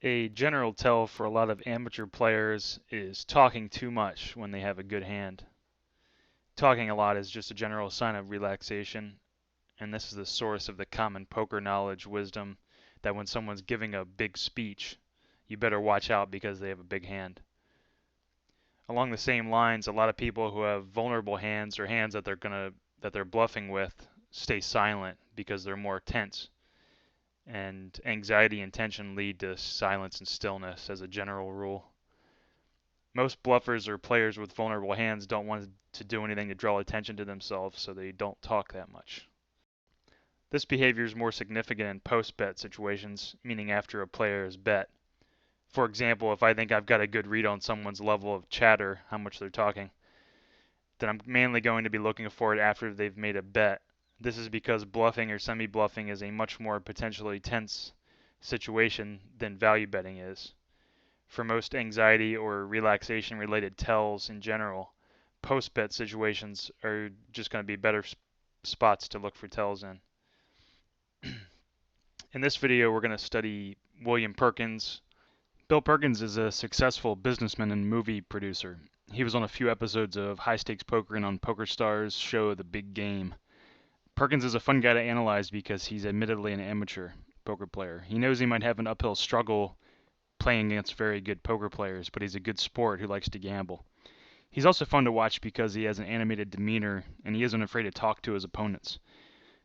A general tell for a lot of amateur players is talking too much when they have a good hand. Talking a lot is just a general sign of relaxation, and this is the source of the common poker knowledge wisdom that when someone's giving a big speech, you better watch out because they have a big hand. Along the same lines, a lot of people who have vulnerable hands or hands that they're bluffing with stay silent because they're more tense. And anxiety and tension lead to silence and stillness as a general rule. Most bluffers or players with vulnerable hands don't want to do anything to draw attention to themselves, so they don't talk that much. This behavior is more significant in post-bet situations, meaning after a player has bet. For example, if I think I've got a good read on someone's level of chatter, how much they're talking, then I'm mainly going to be looking for it after they've made a bet. This is because bluffing or semi-bluffing is a much more potentially tense situation than value betting is. For most anxiety or relaxation related tells in general, post-bet situations are just going to be better spots to look for tells in. In this video, we're going to study William Perkins. Bill Perkins is a successful businessman and movie producer. He was on a few episodes of High Stakes Poker and on PokerStars show The Big Game. Perkins is a fun guy to analyze because he's admittedly an amateur poker player. He knows he might have an uphill struggle playing against very good poker players, but he's a good sport who likes to gamble. He's also fun to watch because he has an animated demeanor and he isn't afraid to talk to his opponents.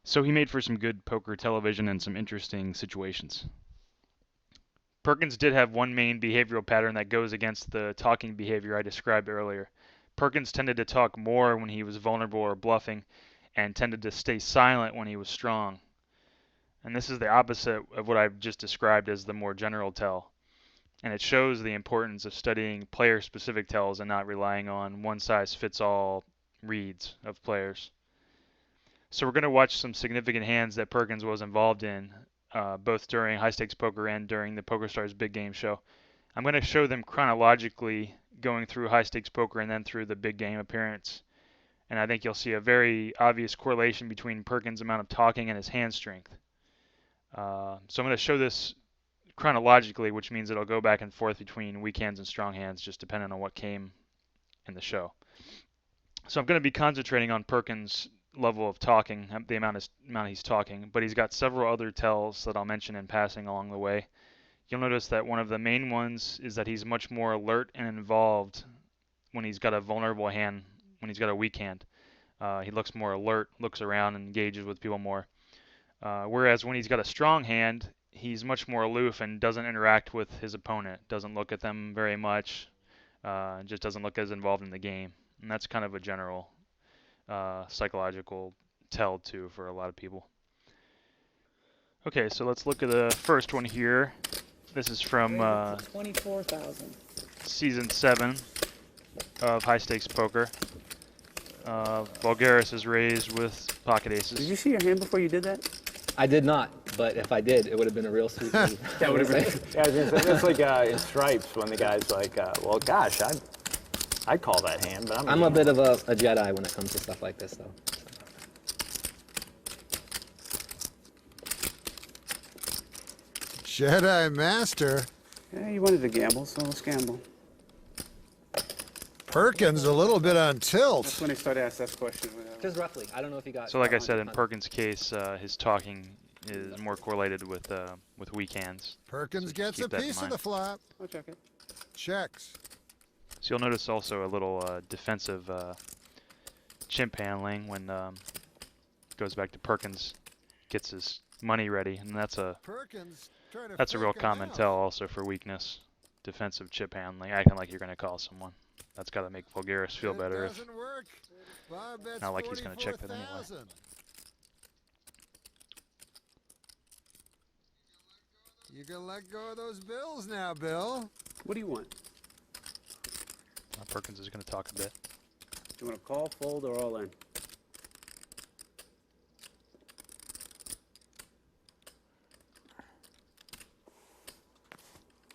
So he made for some good poker television and some interesting situations. Perkins did have one main behavioral pattern that goes against the talking behavior I described earlier. Perkins tended to talk more when he was vulnerable or bluffing, and tended to stay silent when he was strong. And this is the opposite of what I've just described as the more general tell. And it shows the importance of studying player-specific tells and not relying on one-size-fits-all reads of players. So we're going to watch some significant hands that Perkins was involved in, both during High Stakes Poker and during the PokerStars Big Game show. I'm going to show them chronologically, going through High Stakes Poker and then through the Big Game appearance. And I think you'll see a very obvious correlation between Perkins' amount of talking and his hand strength. So I'm going to show this chronologically, which means it'll go back and forth between weak hands and strong hands, just depending on what came in the show. So I'm going to be concentrating on Perkins' level of talking, the amount he's talking, but he's got several other tells that I'll mention in passing along the way. You'll notice that one of the main ones is that he's much more alert and involved when he's got a vulnerable hand, when he's got a weak hand. He looks more alert, looks around, and engages with people more. Whereas when he's got a strong hand, he's much more aloof and doesn't interact with his opponent, doesn't look at them very much, just doesn't look as involved in the game. And that's kind of a general psychological tell too for a lot of people. Okay, so let's look at the first one here. This is from 24,000. season 7 of High Stakes Poker. Vulgaris is raised with pocket aces. Did you see your hand before you did that? I did not, but if I did, it would have been a real sweet movie. That would have been. Yeah, I was gonna say, that's like in Stripes when the guy's like, well, gosh, I'd call that hand, but I'm a bit of a Jedi when it comes to stuff like this, though. Jedi Master. Yeah, you wanted to gamble, so let's gamble. Perkins a little bit on That's tilt. when they started asking that question. Just roughly. I don't know if you got. So like I said, in Perkins' case, his talking is more correlated with weak hands. Perkins So gets a keep that in piece of mind. the flop. I'll check it. Checks. So you'll notice also a little defensive chimp handling when goes back to Perkins gets his money ready, and that's a Perkins trying to real fake him common out. tell also for weakness. Defensive chip handling, acting like you're going to call someone. That's got to make Vulgaris feel It better. If, doesn't work. Bob bets not like he's gonna check that anyway. 44,000. You can let go of those bills now, Bill. What do you want? Perkins is going to talk a bit. Do you want to call, fold, or all in?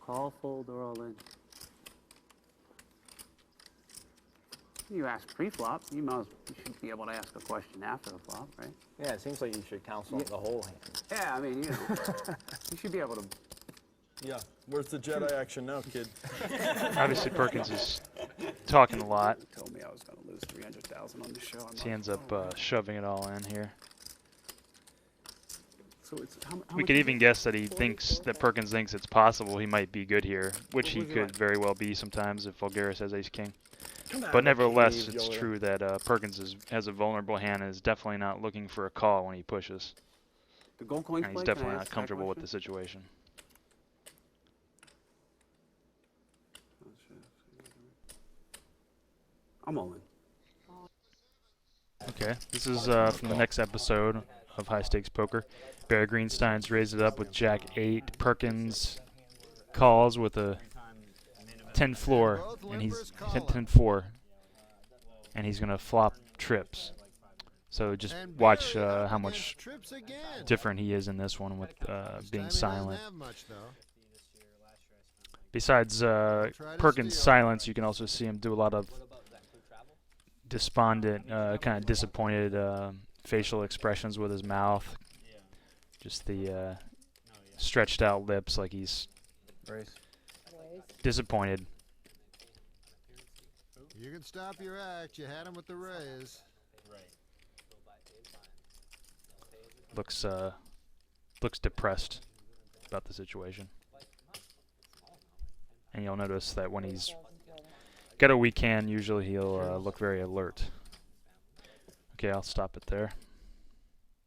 Call, fold, or all in? You ask pre-flop. You should be able to ask a question after the flop, right? Yeah, it seems like you should counsel the whole hand. Yeah, I mean, you know, you should be able to Yeah. Where's the Jedi action now, kid? Obviously, Perkins is talking a lot. You told me I was going to lose 300,000 on the show. I'm He like, ends up oh, wow. shoving it all in here. So it's how We much could is even it? guess that Perkins thinks it's possible he might be good here, which What he was he could like? very well be sometimes if Vulgaris has ace king. Come out But of the nevertheless, cave, it's Yoda. true that Perkins has a vulnerable hand and is definitely not looking for a call when he pushes. The gold coins And he's play? definitely Can I not ask that comfortable with the question? situation. Oh, shit. I'm all in. Okay, this is from the next episode of High Stakes Poker. Barry Greenstein's raised it up with Jack 8. Perkins calls with a 10 floor, and he's 10-4, and he's gonna flop trips. So just And watch Barry up how against much trips again. different he is in this one with This time being he doesn't silent. have much, though. Besides Try to Perkins' steal. silence, you can also see him do a lot of despondent, kind of disappointed facial expressions with his mouth. Just the stretched out lips, like he's Race. disappointed. You can stop your act. You had him with the raise. Looks depressed about the situation. And you'll notice that when he's got a weak hand, usually he'll look very alert. Okay, I'll stop it there.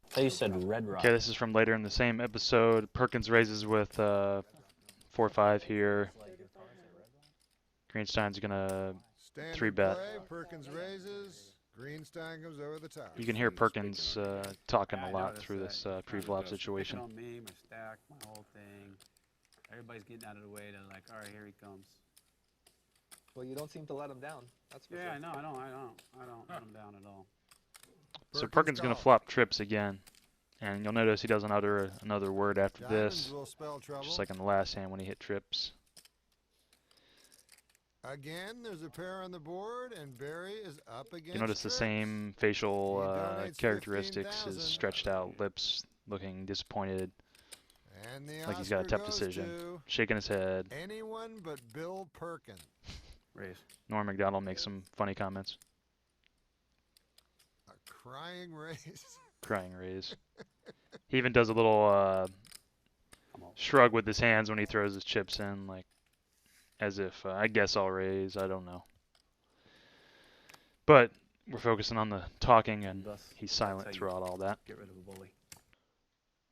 I thought you said Red Rock. Okay, this is from later in the same episode. Perkins raises with 4-5 here. Greenstein's gonna Standard 3-bet. play. Perkins raises. Greenstein comes over the top. You can hear Perkins talking Yeah, a I lot noticed through that. this He's trying to pre-flop go situation. picking on me, my stack, my whole thing. Everybody's getting out of the way. They're like, all right, here he comes. Well, you don't seem to let him down. That's for Yeah, sure. I know. I don't let him down at all. So Perkins gonna flop trips again, and you'll notice he doesn't utter another word after Diamonds this, will spell trouble. just like in the last hand when he hit trips. Again, there's a pair on the board, and Barry is up against You notice the trips. same facial He donates characteristics, his 15,000. stretched out lips, looking disappointed, And the like he's got a Oscar tough goes decision, to shaking his head. anyone but Bill Perkins. Raise. Norm Macdonald makes some funny comments, A crying raise. crying raise. He even does a little shrug with his hands when he throws his chips in, like as if, I guess I'll raise, I don't know. But we're focusing on the talking, and Thus, he's that's how silent you throughout all that. Get rid of a bully.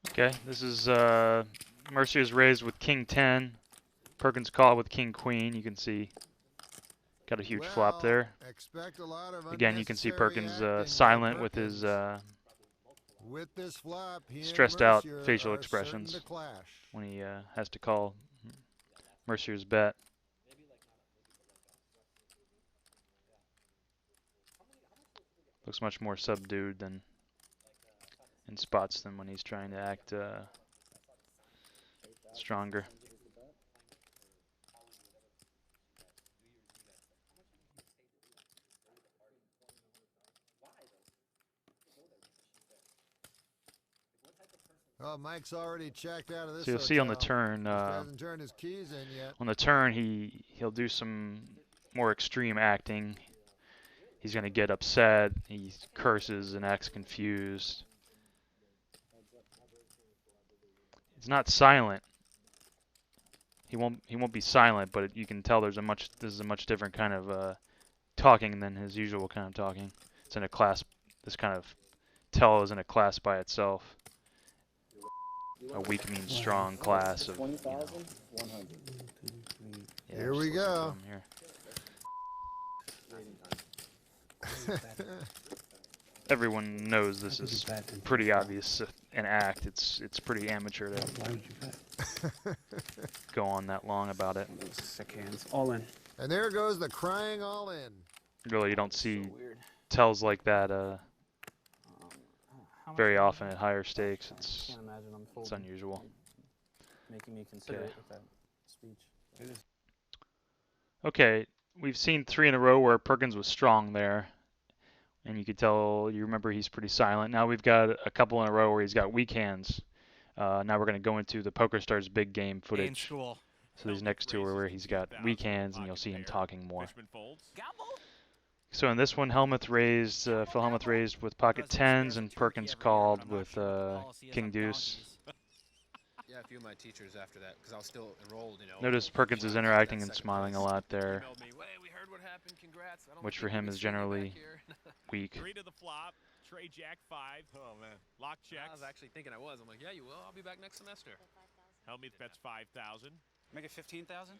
Okay, this is Mercier's raised with King 10. Perkins call with King Queen. You can see got a huge flop Well, there. expect a lot of Again, you can see unnecessary Perkins acting by silent with his Perkins. With this flop, he and stressed out Mercier facial are expressions certain to clash. when he has to call Mercier's bet. Looks much more subdued than in spots than when he's trying to act stronger. Oh, Mike's already checked out of this. So you'll see on the hotel. turn, Just hasn't turned his keys in yet. on the turn he'll do some more extreme acting. He's gonna get upset. He curses and acts confused. It's not silent. He won't be silent, but you can tell this is a much different kind of talking than his usual kind of talking. It's in a class. This kind of tell is in a class by itself. A weak means strong class of. 20,100. Yeah, Here just we looking go. from here. Everyone knows this is pretty obvious an act. It's pretty amateur to Why would you bet? go on that long about it. Those sick hands. All in. And there goes the crying all in. Really, you don't see Weird. tells like that How much very is it? often at higher stakes. I It's can't imagine I'm it's folding. unusual. Making me consider Okay. it with that speech. It is. Okay, we've seen 3 in a row where Perkins was strong there, and you could tell. You remember he's pretty silent. Now we've got a couple in a row where he's got weak hands. Now we're going to go into the PokerStars Big Game In footage. school. So these next two are where he's got weak hands, and you'll see him talking more. Gamble? So in this one, Helmuth raised, Phil Helmuth raised with pocket tens, and Perkins called with king deuce. Yeah, a few of my teachers after that, because I was still enrolled, Notice Perkins is interacting and smiling a lot there, Emailed me, "Hey, we heard what happened. Congrats." I don't which think for we him can is see you back generally here." weak. 3 to the flop. Trey Jack 5. Oh, man. Lock I checks. was actually thinking I was. I'm like, yeah, you will. I'll be back next semester. Helmuth bets 5,000. Make it 15,000?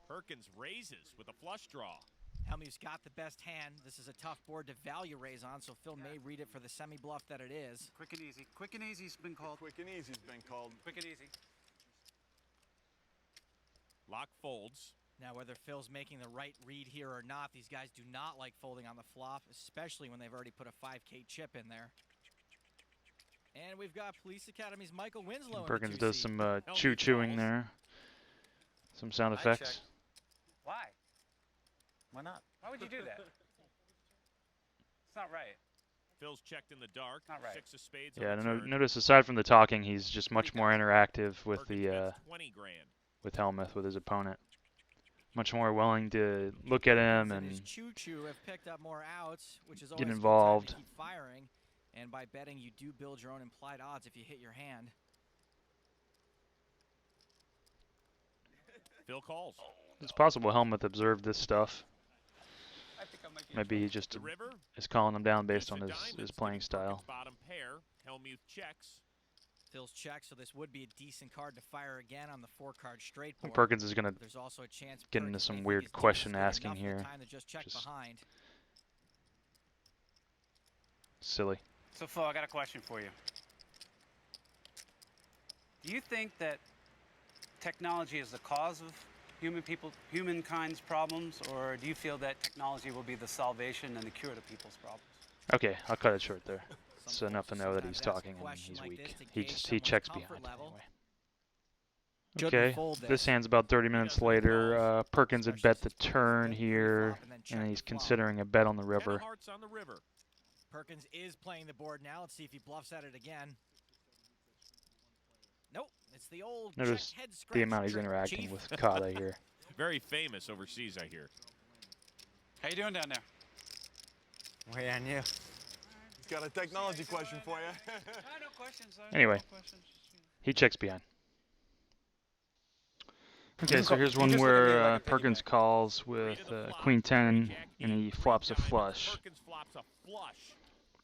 Perkins raises with a flush draw. Helmuth's got the best hand. This is a tough board to value raise on, so Phil may read it for the semi-bluff that it is. Quick and easy. Quick and easy's been called. Quick and easy's been called. Quick and easy. Lock folds. Now, whether Phil's making the right read here or not, these guys do not like folding on the flop, especially when they've already put a 5K chip in there. And we've got Police Academy's Michael Winslow. Perkins does some chewing there. Some sound I effects. checked. Why? Why not? Why would you do that? It's not right. Phil's checked in the dark. Not right. 6 of spades. Yeah, on the turn. notice aside from the talking, he's just much more interactive with Perkins the bets 20 grand. with Helmuth, with his opponent. Much more willing to look at him And his and choo-choo have picked up more outs, which is get always a good time involved. to keep firing. And by betting, you do build your own implied odds if you hit your hand. Phil calls. It's possible Helmuth observed this stuff. I think I might be Maybe he just The river. is calling him down based Ace on of his diamonds playing gives style. Perkins bottom pair. Helmuth checks. Phil's check, so this would be a decent card to fire again on the 4-card straight board. Perkins is going to There's also a chance get into Perkins some may think weird he's question de-scared asking enough in the here. time to just check Just- behind. silly. So, Phil, I got a question for you. Do you think that technology is the cause of humankind's problems, or do you feel that technology will be the salvation and the cure to people's problems? Okay, I'll cut it short there. It's Some enough to folks know that sometimes he's ask a talking and question he's like weak. this to He gauge just someone's checks comfort behind level. anyway. Shouldn't we Okay, fold this this? hand's about 30 minutes later. Perkins had bet the turn here, check and he's the flop. considering a bet on the 10 river. of hearts on the river. Perkins is playing the board now. Let's see if he bluffs at it again. Nope, it's the old Notice check head the scratch amount he's trick, interacting Chief. with Kata here. Very famous overseas, I hear. How you doing down there? Way on you. He's got a technology question for you. No questions. Anyway. He checks behind. Okay, so here's one where Perkins calls with Queen 10, and he flops a flush. Perkins flops a flush.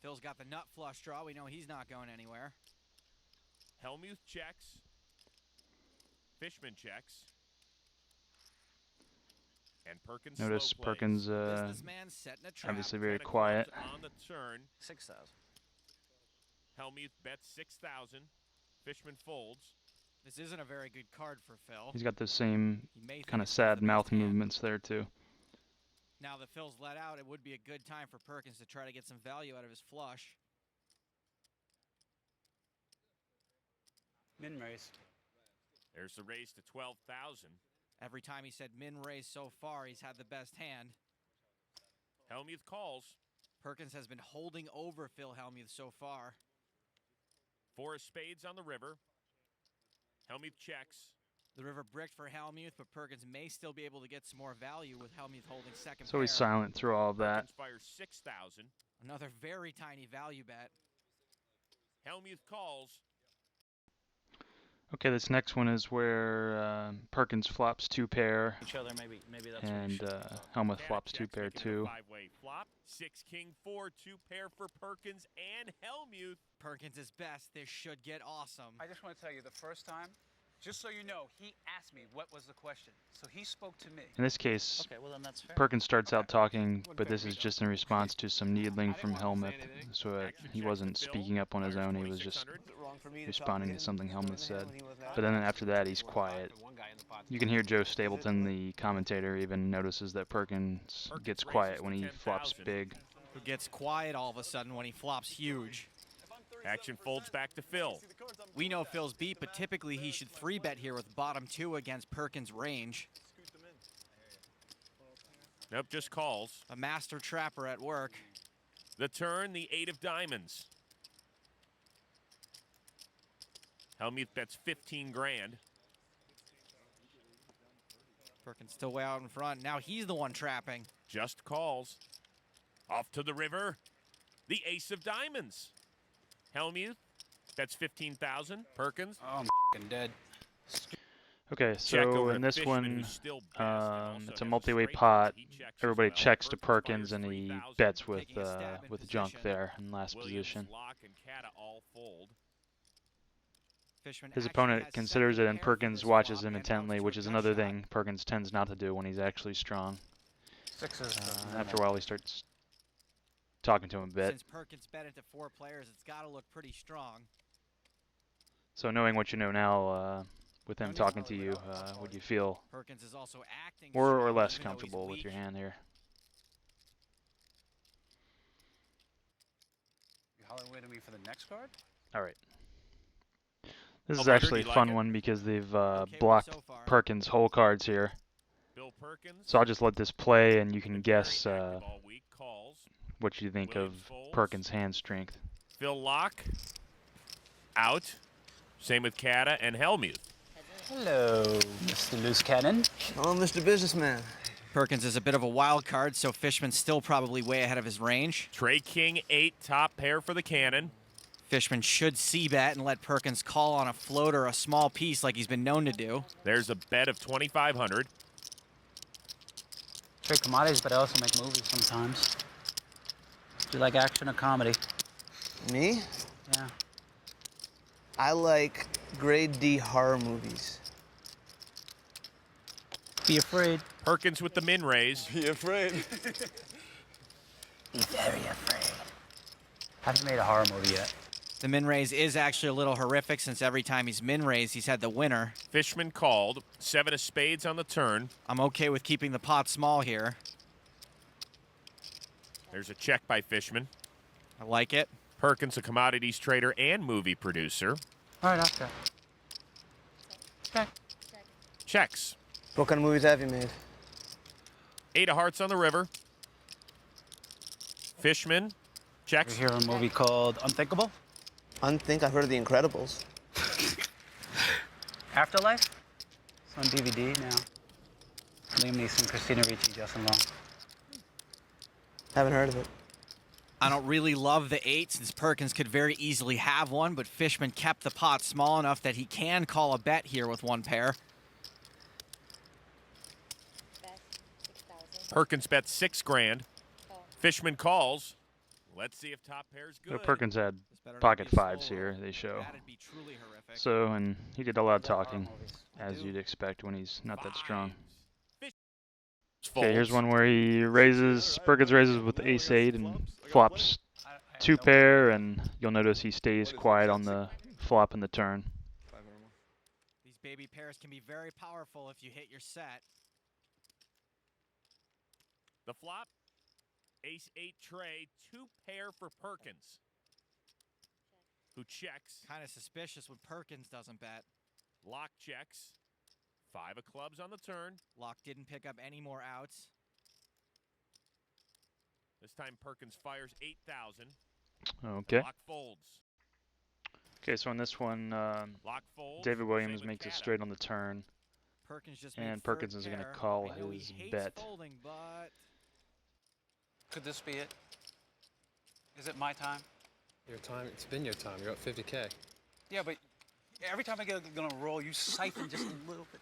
Phil's got the nut flush draw. We know he's not going anywhere. Helmuth checks. Fishman checks. And Perkins Notice slow plays. Perkins Businessman setting a trap. obviously very 10 of quiet. clubs on the turn. 6,000. Helmuth bets 6,000. Fishman folds. This isn't a very good card for Phil. He's got the same He may think kind of it's sad the best mouth hand. movements there too. Now that Phil's let out, it would be a good time for Perkins to try to get some value out of his flush. Min raise. There's the raise to 12,000. Every time he said min raise so far, he's had the best hand. Helmuth calls. Perkins has been holding over Phil Hellmuth so far. 4 of spades on the river. Helmuth checks. The river bricked for Hellmuth, but Perkins may still be able to get some more value with Hellmuth holding second So he's pair. silent through all of that. Perkins fires 6,000. Another very tiny value bet. Helmuth calls. Okay, this next one is where Perkins flops 2 pair, Each other, maybe that's and Helmuth Cat flops 2 checks, pair making it a too. 5-way flop. 6 king 4 2 pair for Perkins and Helmuth. Perkins is best. This should get awesome. I just want to tell you, the first time, just so you know, he asked me what was the question. So he spoke to me. In this case, Okay, well then that's fair. Perkins starts out talking, What but fair this we is don't. just in response to some needling from I didn't want Helmuth, to say anything. so Action he checks wasn't to Phil. speaking up on his Fires own, he was just 2,600. Wrong for me to responding talk to something again? Helmuth What the hell said. when he wasn't But then out? after that, he's quiet. One guy in the pot. You can hear Joe Stapleton, the commentator, even notices that Perkins gets raises quiet to when he flops 10,000. big. Who gets quiet all of a sudden when he flops huge. Action folds back to Phil. We know Phil's beat, but typically he should 3-bet here with bottom 2 against Perkins' range. Nope, just calls. A master trapper at work. The turn, the 8 of diamonds. Helmuth bets 15 grand. Perkins still way out in front. Now he's the one trapping. Just calls. Off to the river. The ace of diamonds. Helmuth bets 15,000. Perkins. Oh, I'm f***ing dead. Okay, Check so over in to this Fishman, one, who's still best and also it's a has multi-way straight pot. He checks as Everybody well. checks to Perkins Perkins, and fires he 3,000. bets with Taking a stab in junk position. there in last Williams, position. Locke, and Kata all fold. Fishman His actually opponent has considers it, second and pair for Perkins this watches flop him and intently, helps which to a is gut another shot. thing Perkins tends not to do when he's actually strong. Sixes. After a while, he starts talking to him a bit. Since Perkins bet into 4 players, it's got to look pretty strong. So knowing what you know now, with him talking to you, would you feel Perkins is also acting more or strong, less even though he's comfortable with your weak. hand here? You holler me for the next card? All right. This is 100, actually a you like fun it? one because they've Okay blocked so far. Perkins' whole cards here. Bill Perkins. So I'll just let this play, and you can been guess very active all week. Calls. what you think Williams of folds. Perkins' hand strength. Phil Locke. Out. Same with Kata and Helmuth. Hello, Mr. Loose Cannon. Oh, Mr. Businessman. Perkins is a bit of a wild card, so Fishman's still probably way ahead of his range. Trey King 8, top pair for the cannon. Fishman should c-bet and let Perkins call on a float or a small piece like he's been known to do. There's a bet of 2,500. Trade commodities, but I also make movies sometimes. Do you like action or comedy? Me? Yeah. I like grade D horror movies. Be afraid. Perkins with the min raise. Be afraid. Be very afraid. Haven't made a horror movie yet. The min raise is actually a little horrific since every time he's min raised, he's had the winner. Fishman called. 7 of spades on the turn. I'm okay with keeping the pot small here. There's a check by Fishman. I like it. Perkins, a commodities trader and movie producer. All right, I'll check. Check. Checks. What kind of movies have you made? 8 of hearts on the river. Fishman. You Checks. hear a movie called Unthinkable? I've heard of The Incredibles. Afterlife? It's on DVD now. Liam Neeson, Christina Ricci, Justin Long. Haven't heard of it. I don't really love the 8 since Perkins could very easily have one, but Fishman kept the pot small enough that he can call a bet here with 1 pair. Perkins bets 6 grand. Fishman calls. Let's see if top pair's So good. Perkins had This better not pocket be a fives solo. here, they show. That'd be truly horrific. So, and he did a lot of talking, I as do. you'd expect when he's not that strong. Fish Okay, here's folds. one where he raises, Perkins raises with ace-8 and flops 2 pair, and you'll notice he stays quiet on the flop and the turn. These baby pairs can be very powerful if you hit your set. The flop. Ace-8 tray. 2 pair for Perkins. Who checks. Kind of suspicious when Perkins doesn't bet. Locke checks. 5 of clubs on the turn. Locke didn't pick up any more outs. This time Perkins fires 8,000. Okay. Locke folds. Okay, so on this one, Locke folds. David Williams Same with makes it Kata. straight on the turn. Perkins just And made Perkins third is gonna pair. call I know he his hates bet. folding, but Could this be it? Is it my time? Your time, it's been your time. You're up 50K. Yeah, but every time I get gonna roll, you siphon just a little bit.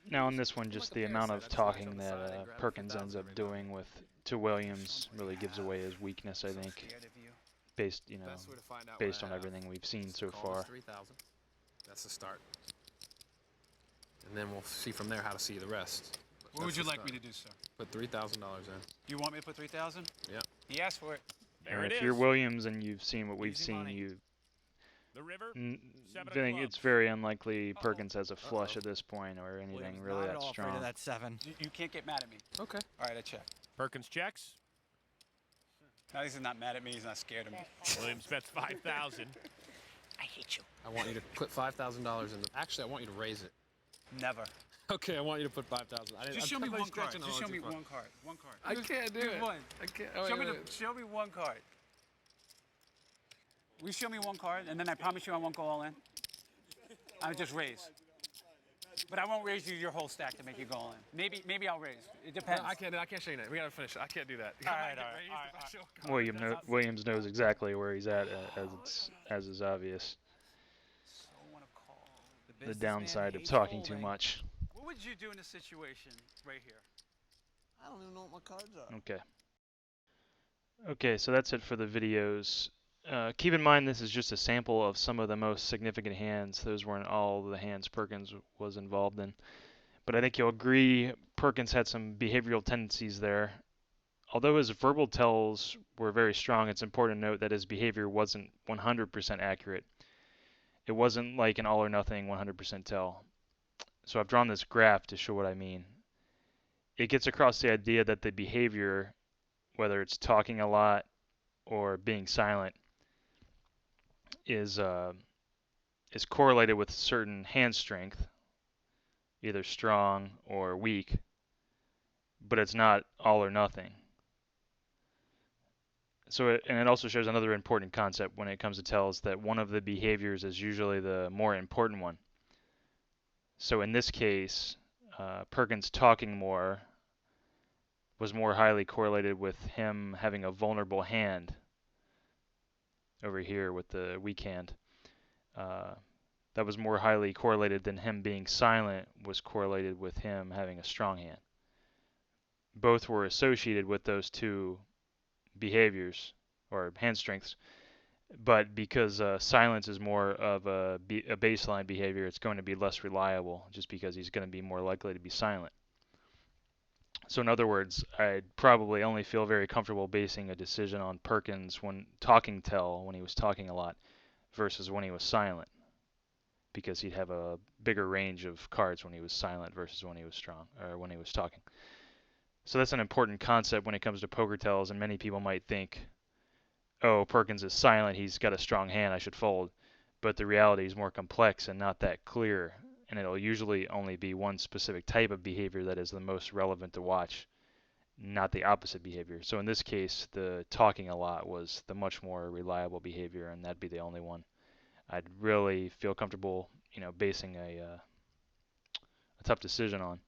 Now on this one, just the amount of talking that Perkins ends up doing to Williams really gives away his weakness, I think, Scared of you. based Best way to find out based what on I have. everything we've seen so Call far. this 3,000. That's the start. And then we'll see from there how to see the rest. But What would that's you the like me start. to do, sir? Put $3,000 in. You want me to put 3,000? Yeah. He asked for it. There And it if is. you're Williams and you've seen what we've Easy seen, money. you The river. I 7 of think it's clubs. very unlikely Perkins has a flush at this point or anything Williams really not that at all afraid of strong. that 7. You can't get mad at me. Okay. All right, I check. Perkins checks. Now he's not mad at me. He's not scared of me. Williams bets 5,000. I hate you. I want you to put $5,000 in. Actually, I want you to raise it. Never. Okay, I want you to put 5,000. Just show me one card. Just show me one card. One card. I can't do Pick it. one. I can't. Show me one card. Will you show me one card, and then I promise you I won't go all in? I would just raise. But I won't raise you your whole stack to make you go all in. Maybe I'll raise. It depends. No, I can't show you that. We gotta finish it. I can't do that. All right. Williams knows exactly where he's at, as is obvious. So I want to call. The downside of talking too much. What would you do in a situation right here? I don't even know what my cards are. Okay. Okay, so that's it for the videos. Keep in mind this is just a sample of some of the most significant hands. Those weren't all the hands Perkins was involved in. But I think you'll agree Perkins had some behavioral tendencies there. Although his verbal tells were very strong, it's important to note that his behavior wasn't 100% accurate. It wasn't like an all or nothing 100% tell. So I've drawn this graph to show what I mean. It gets across the idea that the behavior, whether it's talking a lot or being silent, is correlated with certain hand strength, either strong or weak, but it's not all or nothing. So it also shows another important concept when it comes to tells, that one of the behaviors is usually the more important one. So in this case, Perkins talking more was more highly correlated with him having a vulnerable hand over here with the weak hand. That was more highly correlated than him being silent was correlated with him having a strong hand. Both were associated with those two behaviors or hand strengths, but because silence is more of a baseline behavior, it's going to be less reliable just because he's going to be more likely to be silent. So in other words, I'd probably only feel very comfortable basing a decision on Perkins when talking tell, when he was talking a lot, versus when he was silent, because he'd have a bigger range of cards when he was silent versus when he was strong, or when he was talking. So that's an important concept when it comes to poker tells, and many people might think, oh, Perkins is silent, he's got a strong hand, I should fold. But the reality is more complex and not that clear, and it'll usually only be one specific type of behavior that is the most relevant to watch, not the opposite behavior. So in this case, the talking a lot was the much more reliable behavior, and that'd be the only one I'd really feel comfortable, basing a tough decision on.